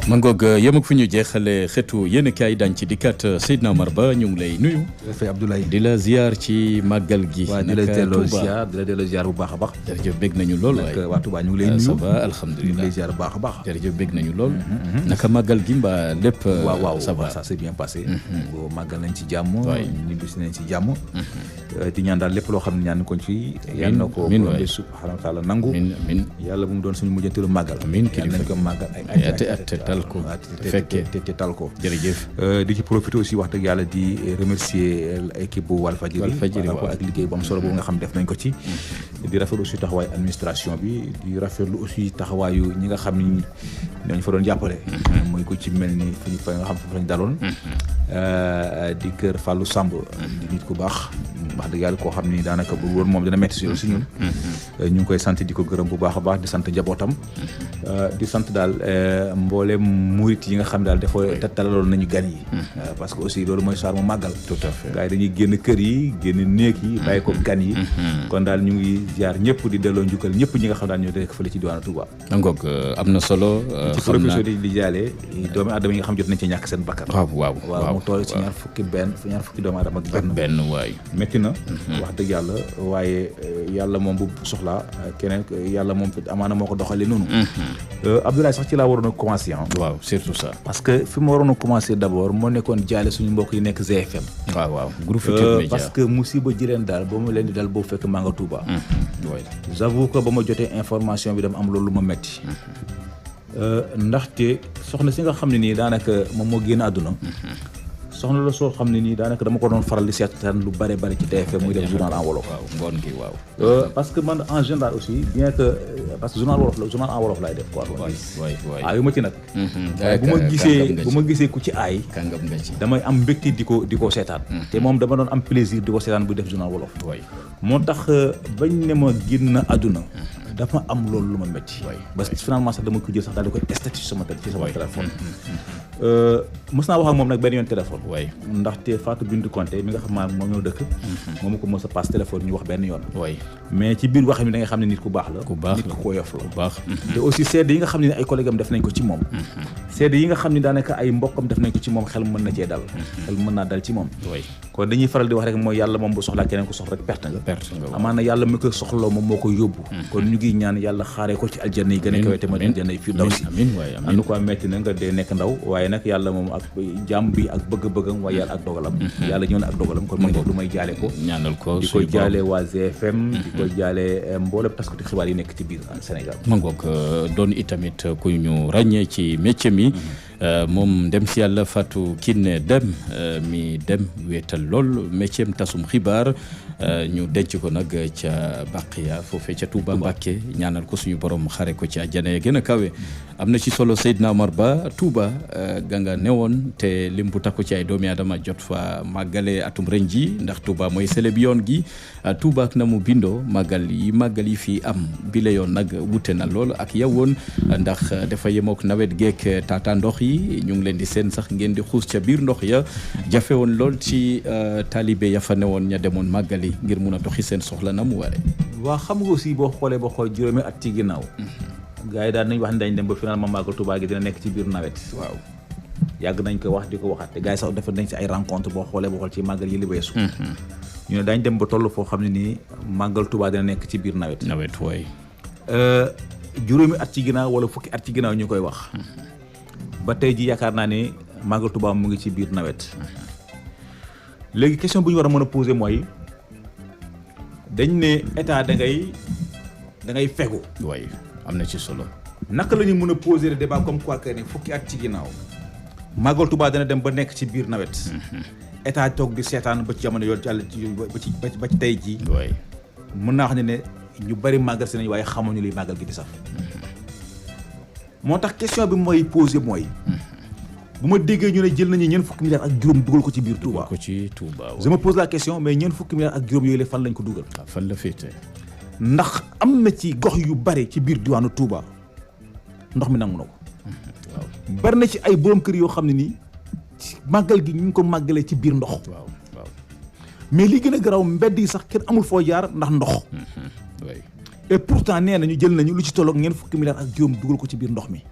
ma ngoog yem ak fu ñu jeexale xeetu yéen kaay dañ ci dikkat Seydina Omar Ba ñu ngi lay nuyu. Fay Abdoulaye di la ziar ci màggal gi. waaw di la delloo ziar bu baax a baax. jërëjëf bég nañu lool waaye waa Touba ñu ngi lay nuyu. ça va alhamdulilah ñu ngi lay ziar bu baax a baax. jërëjëf bég nañu lool. naka màggal gi mbaa lépp. waaw ça va ça s'est bien passé. boo màggal nañ ci jàmm. waay ñu bis nañ ci jàmm. di ñaan daal lépp loo xam ne ñaan ko ci. yal na ko borom bi subhanahu wa taala nangu. amiin yàlla bu mu doon suñu mujjanteelu màggal. amiin yal nañ ko màggal ay at tal ko fekkee te tal ko. jërëjëf. di ci profité aussi wax dëgg yàlla di remercier équipe bu Walfadjri ak liggéey bu am solo boobu nga xam def nañ ko ci. di rafetlu aussi taxawaayu administration bi di rafetlu aussi taxawaayu ñi nga xam ni ñooñu fa doon jàppale. mooy ko ci mel ni fi nga xam foofu lañ daloon. di kër Fallou Samb. di nit ku baax. wax dëgg yàlla koo xam ni daanaka bu woon moom dina métti si ñun. ñu ngi koy sant di ko gërëm bu baax a baax di sant njabootam. di sant daal mboolem murit yi nga xam daal dafa talaloon nañu gan yi. parce que aussi loolu mooy soir mu màggal. tout à fait gars yi dañuy génn kër yi génn néeg yi. bàyyi ko gan yi. kon daal ñu ngi jaar ñëpp di delloo njukkal ñëpp ñi nga xam daal ñoo nekk fële ci diwaanu Touba. ngoog am na solo. ci professeur di jaale doomu aadama yi nga xam jot nañ ci ñàkk seen bakkan. waaw mu toll ci ñaar fukki doomu aadama ak benn waay. métti na. wax dëgg yàlla waaye yàlla moom bu soxlaa keneen yàlla moom amaana moo ko doxalee noonu. Abdoulaye sax ci laa waroon a commencé waaw surtout ça. parce que fi ma waroon a commencé d' abord moo nekkoon jaale suñu mbokk yi nekk GFM. waaw groupe Futurs Médias parce que musiba ji leen daal ba mu leen di dal boobu fekk maa nga Touba. j'avoue que ba ma jotee information bi dama am loolu ma metti ndaxte soxna si nga xam ne nii daanaka moom moo génn àdduna. soxna la soo xam ne nii daanaka dama ko doon faral di seetaan lu bare bare ci TFM muy def journal en wolof. waaw ngoon gi waaw. parce que man en général aussi bien que parce que journal en wolof laay def quoi. waay aayu ma ci nag. bu ma gisee ku ci aay. kàngam nga ci damay am mbégte di ko seetaan. te moom dama doon am plaisir di ko seetaan buy def journal wolof. moo tax bañ ne ma génn àdduna. dafa am loolu lu ma métti. parce que finalement sax dama ko jël sax daal di koy statut ci sama téléphone. mës naa wax ak moom nag benn yoon téléphone. ndaxte Fatou Bintou Konté mi nga xam maa moom ñoo dëkk. moom ko mës a passe téléphone ñu wax benn yoon. mais ci biir wax mi da nga xam ne nit ku baax la. nit ku koyof la. te aussi seede yi nga xam ne ay collègue am def nañ ko ci moom. seede yi nga xam ne daanaka ay mbokkam def nañ ko ci moom xel mën na cee dal. xel mën naa dal ci moom. kon dañuy faral di wax rek mooy yàlla moom bu soxlaa keneen ko soxla rek perte nga. amaana yàlla mi ko soxloo moom moo ko yóbbu. kon ñu ngi ñaan yàlla xaaree ko ci aljanna yi gën a kawe te ma aljanna yi fii daw si. en tout cas metti na nga dee nekk ndaw waaye nag yàlla moom ak jàmm bi ak bëgg-bëggam waaye yàlla ak dogalam. yàlla ñëw na ak dogalam kon man du may jaale ko. ñaanal ko di ko jaale waa GFM. di ko jaale mboolem taskati xibaar yi nekk ci biir Sénégal. ma ngoog doon itamit ku ñu ràññee ci métier mi. moom dem si yàlla Fatou Kiné Deme mi dem wéetal lool métier am tasum xibaar ñu denc ko nag ca Baqiya foofee ca Touba Mbacké ñaanal ko suñu borom xare ko ci àjjana ya gën a kawe. am na ci solo Seydina Omar Ba Touba ganga newoon te lim bu takku ci ay doomi aadama jot fa màggale atum ren ji ndax Touba mooy sele bi yoon gi Touba ak na mu bindoo màggal yi fii am bi la yoon nag wute na lool ak yowoon ndax dafa yemook nawet geek tata ndox yi ñu ngi leen di seen sax ngeen di xuus ca biir ndox ya jafe woon lool ci taalibe ya fa newoon ña demoon màggali ngir mun a doxi seen soxla na mu waree. waa xam nga aussi boo xoolee juróomi at ci ginnaaw. gars yi daal nañ wax ne dañ dem ba finalement màggal Touba gi dina nekk ci biir nawet. waaw yàgg nañ ko wax di ko waxaat te gars yi sax dafa nañ si ay rencontre boo xoolee ci màggal yi li weesu. ñu ne dañ dem ba toll foo xam ne nii màggal Touba dina nekk ci biir nawet. waay. juróomi at ci ginnaaw wala fukki at ci ginnaaw ñu koy wax. ba tey ji yaakaar naa ne màggal Touba mu ngi ci biir nawet. léegi question bu ñu war a mën a poser mooy dañ ne état da ngay fegu. waay am na ci solo. naka la ñu mën a poser le débat comme quoi que ne fukki at ci ginnaaw màggal Touba dana dem ba nekk ci biir nawet. état toog di seetaan ba ci jamono yoon ba ci tey jii. mën naa xam ne ñu bari màggal si nañ waaye xamuñu liy màggal gi di saf. moo tax question bi mooy posé mooy. bu ma déggee ñu ne jël nañu ñeent fukki milliards ak juróom dugal ko ci biir Touba. je me pose la question mais ñeent fukki milliards ak juróom yooyu la fan lañ ko dugal. fan la féetee. ndax am na ci gox yu bari ci biir diwaanu Touba ndox mi nangu na ko. bari na ci ay borom kër yoo xam ne nii màggal gi ñu ngi ko màggalee ci biir ndox. mais li gën a garaaw mbedd yi sax kenn amul foo jaar ndax ndox. et pourtant nee nañu jël nañu lu ci tolloog ñeent fukki milliards ak juróom dugal ko ci biir ndox mi.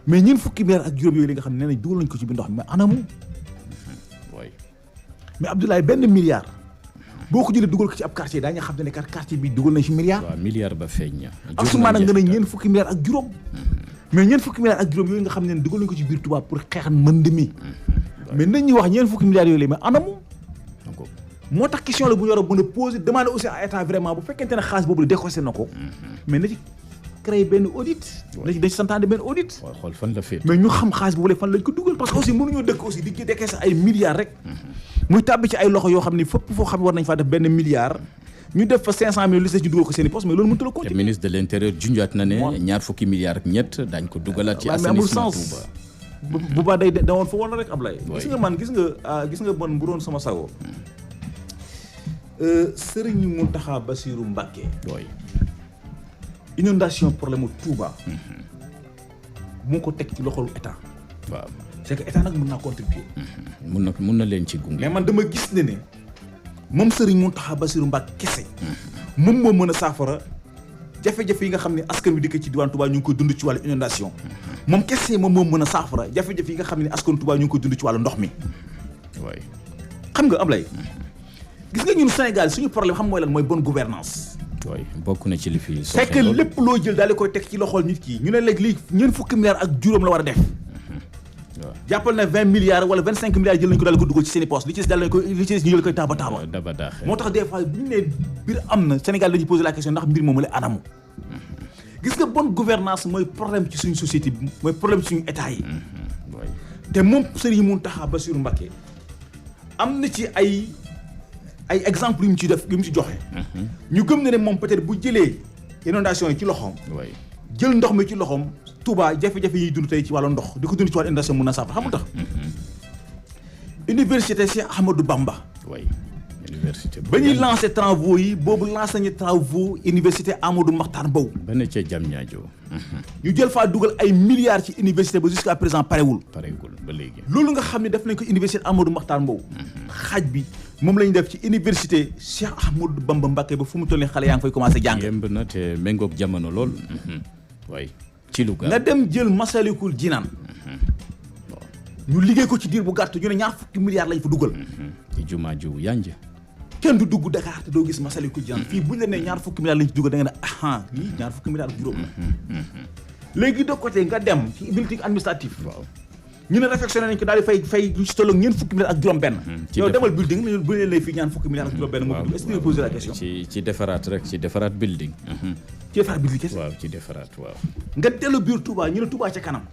mais ñeent fukki milliards ak juróom yooyu li nga xam ne nee nañ dugal nañ ko ci biir ndox mi mais anamu. mais Abdoulaye benn milliard boo ko jëlee dugal ko ci ab quartier daañu xam ne kat quartier bi dugal nañ ci milliard. waaw milliard ba feeñ. asumaan nga ne ñeent fukki milliards ak juróom. mais ñeent fukki milliards ak juróom yooyu nga xam ne dugal nañ ko ci biir Touba pour xeexan mbënd mi. mais nañ ñuy wax ñeent fukki milliards yooyu la mais anamu. moo tax question la bu ñu war a mën a poser demander aussi à état vraiment bu fekkente ne xaalis boobu la décoché na ko. mais na ci créer benn audit. na ci dañ ci santaane benn audit. waaw xool fan la féet. mais ñu xam xaalis boobu la fan lañ ko dugal parce que aussi mënuñoo dëkk aussi di décaisser ay milliards rek. muy tàbbi ci ay loxo yoo xam ni fépp foo xam ne war nañ faa def benn milliard. ñu def fa 500 millions li ñu dugal ko seen i poste mais loolu mënut a la continuer. te ministre de l'intérieur junjaat na ne ñaar fukki milliards ak ñett daañ ko dugalaat ci assainissement Touba. bu baax day dawoon fa woon rek Ablaye. gis nga man gis nga man bu doon sama sago. Serigne Mountakha Bassirou Mbacké. inondation problème mu Touba. mu ko teg ci loxolu état. waaw c'est que état nag mën naa contribuer. mun na leen ci gunge. mais man dama gis ne moom Serigne Mountakha Bassirou Mbacké kese. moom moo mën a saafara jafe-jafe yi nga xam ne askan wi dëkk ci diwaan Touba ñu ngi koy dund ci wàllu inondation. moom kese moom moo mën a saafara jafe-jafe yi nga xam ne askan Touba ñu ngi koy dund ci wàllu ndox mi. waay xam nga Ablaye. gis nga ñun Sénégal suñu problème xam mooy lan mooy bonne gouvernance. waay bokk na ci li fi. c'est que lépp loo jël daal di koy teg ci loxol nit ki ñu ne léegi lii ñeent fukki milliards ak juróom la war a def. waaw jàppal na 20 milliards wala 25 milliards jël nañu ko daal ko dugal ci seen i poste li ci des daal lañ ko li ci des ñu jël koy taaba taaba. daba daaxee moo tax des fois bu ñu nee mbir am na Sénégal dañuy poser la question ndax mbir moomu la anamu. gis nga bonne gouvernance mooy problème ci suñu société bi mooy problème ci suñu état yi. te moom Serigne Mountakha Bassirou Mbacké am na ci ay exemple yu mu ci def yu mu ci joxe. ñu gëm ne moom peut-être bu jëlee inondation yi ci loxoom. jël ndox mi ci loxoom Touba jafe-jafe yi dund tey ci wàllu ndox di ko dund ci wàllu inondation mun na saafara xamul tax. université Cheikh Ahmadou Bamba. université ba ñuy lancé travaux yi boobu lancé nañu travaux université Amadou Mahtar Mbow. ba ne ca Diamniadio. ñu jël faa dugal ay milliards ci université ba jusqu'à présent parewul ba léegi. loolu nga xam ne def nañ ko université Amadou Mahtar Mbow. xaaj bi moom la ñu def ci université Cheikh Ahmadou Bamba Mbacké ba fu mu toll nii xale yaa ngi fay commencé jàng. yemb na te méngoog jamono lool. waay ci Louga. nga dem jël Massalikul Jinaan. ñu liggéey ko ci diir bu gàtt ñu ne ñaar fukki milliards lañ fa dugal. ci jumaa ju yanj. kenn du dugg Dakar te doo gis Massalikul Jinaan fii buñ la nee ñaar fukki milliards lañ ci dugal da nga ne lii ñaar fukki milliards ak juróom la. léegi de côté nga dem ci building administratif. waaw ñu ne réfectionné nañ ko daal di fay lu ci tolloog ñeent fukki milliards ak juróom benn. yow demal building bu leen lay fii ñaar fukki milliards ak juróom benn nga dugg est-ce que nga poser la question. ci defaraat rek ci defaraat building. ci defaraat building kese. waaw ci defaraat waaw. nga dellu biir Touba ñu ne Touba ca kanam.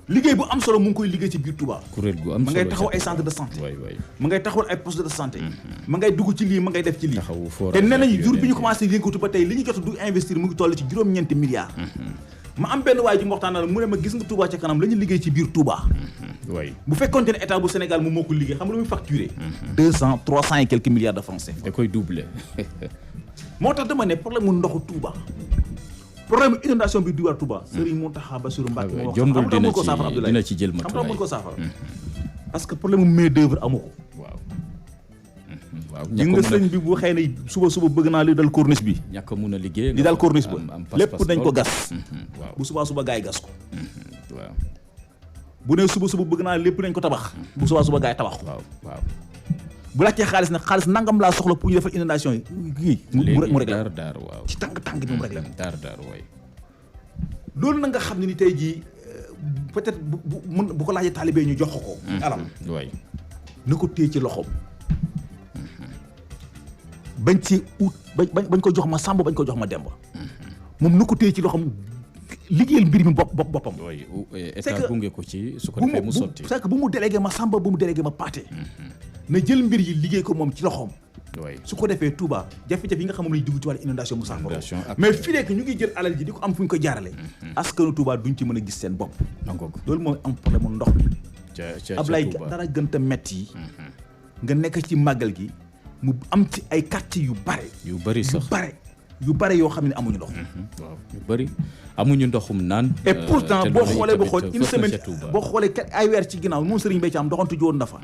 liggéey bu am solo mu ngi koy liggéey ci biir Touba. kuréel gu am solo ma ngay taxaw ay centre de santé. waay ma ngay taxawal ay poste de santé. ma ngay dugg ci lii ma ngay def ci lii. taxawu forage te nee nañu jour bi ñu commencé yëngatu ba tey li ñu jot du investir mu ngi toll ci juróom-ñeenti milliards. ma am benn waay ji mu waxtaanal mu ne ma gis nga Touba ca kanam la ñu liggéey ci biir Touba. waay bu fekkoonte ne état bu Sénégal moom moo ko liggéey xam nga lu muy facturé. 200 300 et quelques milliards de francs CFA. da koy doublé. moo tax dama ne problème mu ndoxu Touba. problème inondation bi diwaat Touba. Serigne Mountakha Bassirou Mbacké moo wax jombul dina ci jël matuwaay xam nga mën ko saafara. parce que problème mu main d'œuvre amu ko. waaw ñi nga sëñ bi bu xëy na suba bëgg naa li dal corniche bi. ñàkk a mun a liggéey. li dal corniche ba lépp dañ ko gas. waaw bu suba gaay gas ko. waaw bu ne suba bëgg naa lépp dañ ko tabax. bu suba gaay tabax ko. waaw bu laajtee xaalis nag xaalis nangam laa soxla pour ñu defal inondation yi kii. mu rek la daar waaw ci tànk bi mu rek la. daar waay. loolu na nga xam ne ni tey jii peut-être bu ko laajee taalibe ñu jox ko. alam waay na ko téye ci loxoom. bañ ci ut bañ ko jox ma Samba bañ ko jox ma Demba. moom na ko téye ci loxoom liggéeyal mbir mi boppam. waay état gunge ko ci su ko defee mu sotti. c'est que bu mu délégué ma Samba bu mu délégué ma Paate. na jël mbir yi liggéey ko moom ci loxoom. su ko defee Touba jafe-jafe yi nga xam moom lañu dugg ci wàllu inondation mu saafara mais fii nekk ñu ngi jël alal ji di ko am fu ñu ko jaarale. askanu Touba duñ ci mën a gis seen bopp. loolu mooy am problème mu ndox mi. Ablaye dara gënta metti yi nga nekk ci màggal gi mu am ci ay quartier yu bari sax yu bare yoo xam ne amuñu ndox. waaw yu bari amuñu ndoxum naan. et pourtant boo xoolee une semaine boo xoolee ay weer ci ginnaaw moom Serigne Mbaye Thiam doxantu ji woon na fa.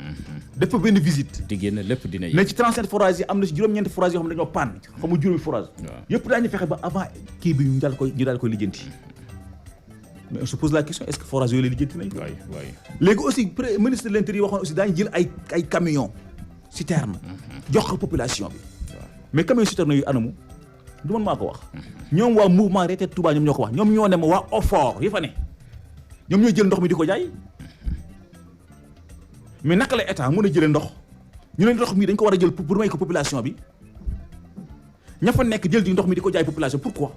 def fa benn visite. di génn lépp dina mais ci 37 forages yi am na ci juróom-ñeenti forages yoo xam ne dañoo panne xam nga juróomi forage. yëpp daañu fexe ba avant kii bi ñu daal koy lijjanti. mais on se pose la question est-ce que forage yooyu la lijjanti nañ ko. waay léegi aussi ministre de l'intérieur waxoon aussi daañu jël ay camions citernes jox ko population bi. mais camions citernes yu anamu du man maa ko wax. ñoom waa mouvement Retet Touba ñoom ñoo ko wax ñoom ñoo ne ma waa OFOR yi fa ne ñoom ñooy jël ndox mi di ko jaay mais naka la état mën a jëlee ndox ñu ne ndox mi dañ ko war a jël pour may ko population bi ña fa nekk jël di ndox mi di ko jaay population pourquoi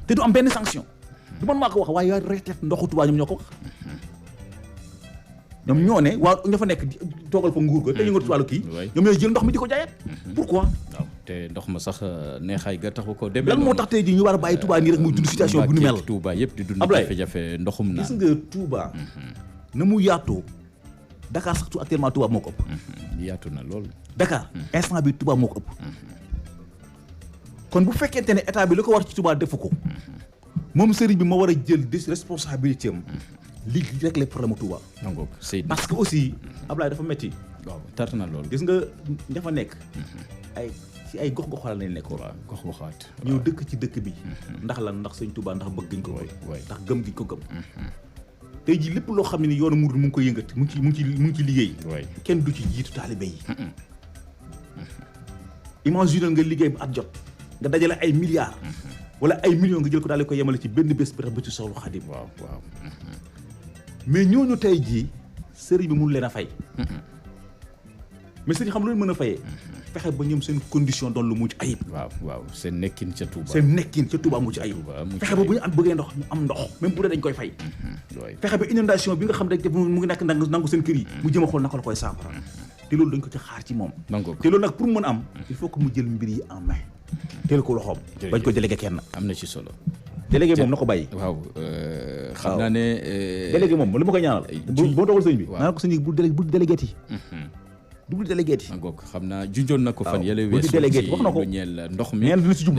te du am benn sanction du man maa ko wax waaye yaa Retet ndoxu Touba ñoom ñoo ko wax. ñoom ñoo ne waa ña fa nekk toogal fa nguur ga te ñu nga wàllu kii ñoom ñooy jël ndox mi di ko jaayaat pourquoi. waaw te ndox ma sax neexaay ga taxu ko demee. lan moo tax tey jii ñu war a bàyyi Touba nii rek muy dund situation bu nu mel. Touba yëpp di dund jafe-jafe ndoxum naan. gis nga Touba na mu yaatoo Dakar sax actuellement Touba moo ko ëpp. yaatu na lool. Dakar instant bi Touba moo ko ëpp. kon bu fekkente ne état bi li ko war ci Touba defu ko moom sëriñ bi moo war a jël des responsabilités am li régler problème Touba. parce que aussi Ablaye dafa metti. waaw tart na lool. gis nga dafa nekk. ay gox-goxaat lañ nekkoon. waaw gox-goxaat. ñëw dëkk ci dëkk bi. ndax lan ndax sëñ Touba ndax bëgg giñ ko ndax gëm giñ ko gëm. tey jii lépp loo xam ne ni yoonu murid mu ngi koy yëngati mu ngi ci liggéey. kenn du ci jiitu taalibe yi. imagine nga liggéey ba at jot nga dajale ay milliards. wala ay millions nga jël ko daal di ko yemale ci benn bés bi ba ci soxlu Xadim. waaw. mais ñooñu tey jii sëriñ bi mënu leen a fay. mais sëriñ xam lu leen mën a fayee. fexe ba ñoom seen condition doon lu mucc ayib. waaw seen nekkin ca Touba. mucc ayib. fexe ba bu ñu am bëggee ndox ñu am ndox même bu dee dañ koy fay. fexe ba inondation bi nga xam ne mu ngi nekk nangu seen kër yi. mu jëm a xool naka la koy saafara. te loolu dañ ko ci xaar ci moom. te loolu nag pour mu mën am. il faut que mu jël mbir yi en main. teel ko loxoom. bañ ko délégué kenn. am na ci solo. délégué moom na ko bàyyi. waaw xam naa ne. délégué moom li ma koy ñaanal. bu ma toogal sëñ bi. waaw naa ko sëñ bi bu délégué du délégué yi. xam naa junjoon na ko fan yële weesu ci lu ñeel ndox mi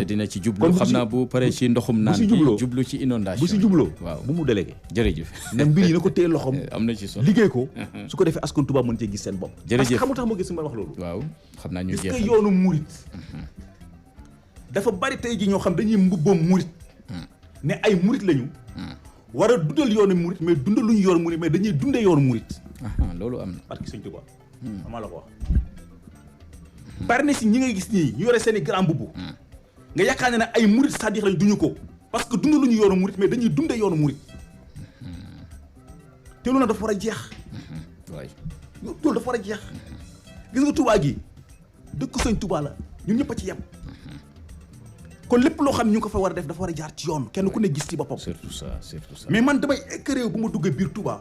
dina ci jublu xam naa bu paree ci ndoxum naan gi jublu ci inondation bu si jubloo waaw bu mu délégué. jërëjëf na mbir yi na ko téye loxoom. am na ci solo liggéey ko su ko defee askan Touba mën cee gis seen bopp. jërëjëf parce que xamu tax ma gis ma wax loolu. waaw xam naa ñu jeexal gis nga yoonu murit dafa bari tey ji ñoo xam dañuy mbubboom murit ne ay murit lañu war a dundal yoonu murit mais dundaluñu yoonu murit mais dañuy dundee yoonu murit. loolu am na parce que sëñ Touba maa la ko wax. bari na si ñi ngay gis nii ñu yore seen i grand mbubb nga yaakaar ne ay murit c'est-à-dire lañ duñu ko parce que dundaluñu yoonu murit mais dañuy dundee yoonu murit te loolu nag dafa war a jeex. waay loolu dafa war a jeex. gis nga Touba gi dëkk sëñ Touba la ñun ñëpp a ci yem. kon lépp loo xam ne ñu ngi ko fa war a def dafa war a jaar ci yoon kenn ku ne gis ci boppam. surtout ça. mais man damay écœuré bu ma duggee biir Touba.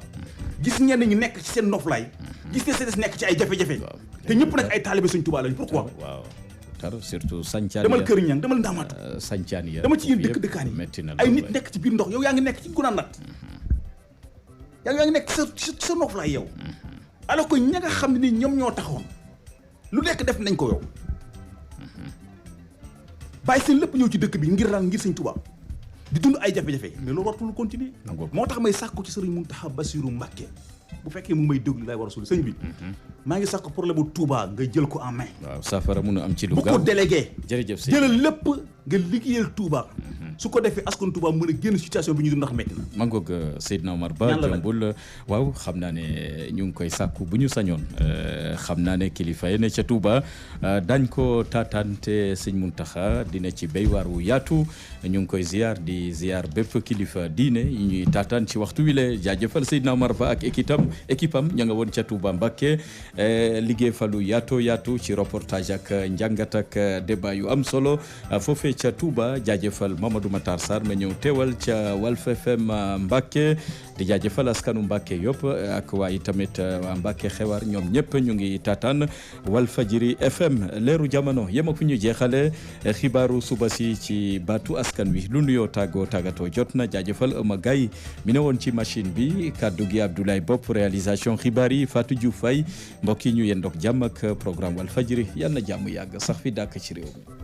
gis ñenn ñi nekk ci seen noflaay. gis ne seen nekk ci ay jafe-jafe. te ñëpp nag ay taalibe Sëñ Touba lañ pourquoi. waaw tar surtout Sancaan demal Kër Ñang demal Ndaamaatu. Sancaan ya dama ci yéen dëkkaan yi ay nit nekk ci biir ndox yow yaa ngi nekk ci Gunaanat. yaa ngi nekk sa noflaay yow. alors que ña nga xam ne ni ñoom ñoo taxoon lu nekk def nañ ko yow. bàyyi seen lépp ñëw ci dëkk bi ngir Sëñ Touba di dund ay jafe-jafe mais loolu wartul continuer. moo tax may sàkku ci Sëriñ Mountakha Bassirou Mbacké bu fekkee mu may déglu lay war a suul sëñ bi maa ngi sàkku problème bu Touba nga jël ko en main. waaw saafara mun a am ci lu gaaw bu ko délégué. jërëjëf sëñ jëlal lépp nga liggéeyal Touba. su ko defee askan Touba mën a génn situation bi ñu dund ndax métti na. maa ngoog Seydina Omar Ba jombul waaw xam naa ne ñu ngi koy sàkku bu ñu sañoon xam naa ne kilifa yi ne ca Touba dañ ko taataante sëñ Mountakha dina ci béy waar wu yaatu ñu ngi koy di ziar bépp kilifa diine yi ñuy taataan ci waxtu wi le jaajëfal Seydina Omar Ba ak équipe am ña nga woon ca Touba Mbacké liggéey fa lu yaatu ci reportage ak njàngat ak débat yu am solo foofee ca Touba jaajëfal Mamadou Matar Sarr ma ñëw teewal ca Walf FM Mbacké di jaajëfal askanu Mbacké yëpp ak waaye tamit waa Mbacké xewar ñoom ñëpp ñu ngi taataan Walfadjri FM leeru jamono yem ak fu ñu jeexale xibaaru suba si ci baatu askan wi lu nuyoo tàggatoo jot na jaajëfal Eumeu Gaye mi ne woon ci machine bi kaddu gi Abdoulaye Bopp réalisation xibaar yi Fatou Diouf Faye mbokk yi ñu yendoog jàmm ak programme Walfadjri yal na jàmm yàgg sax fi dàkk ci réew mi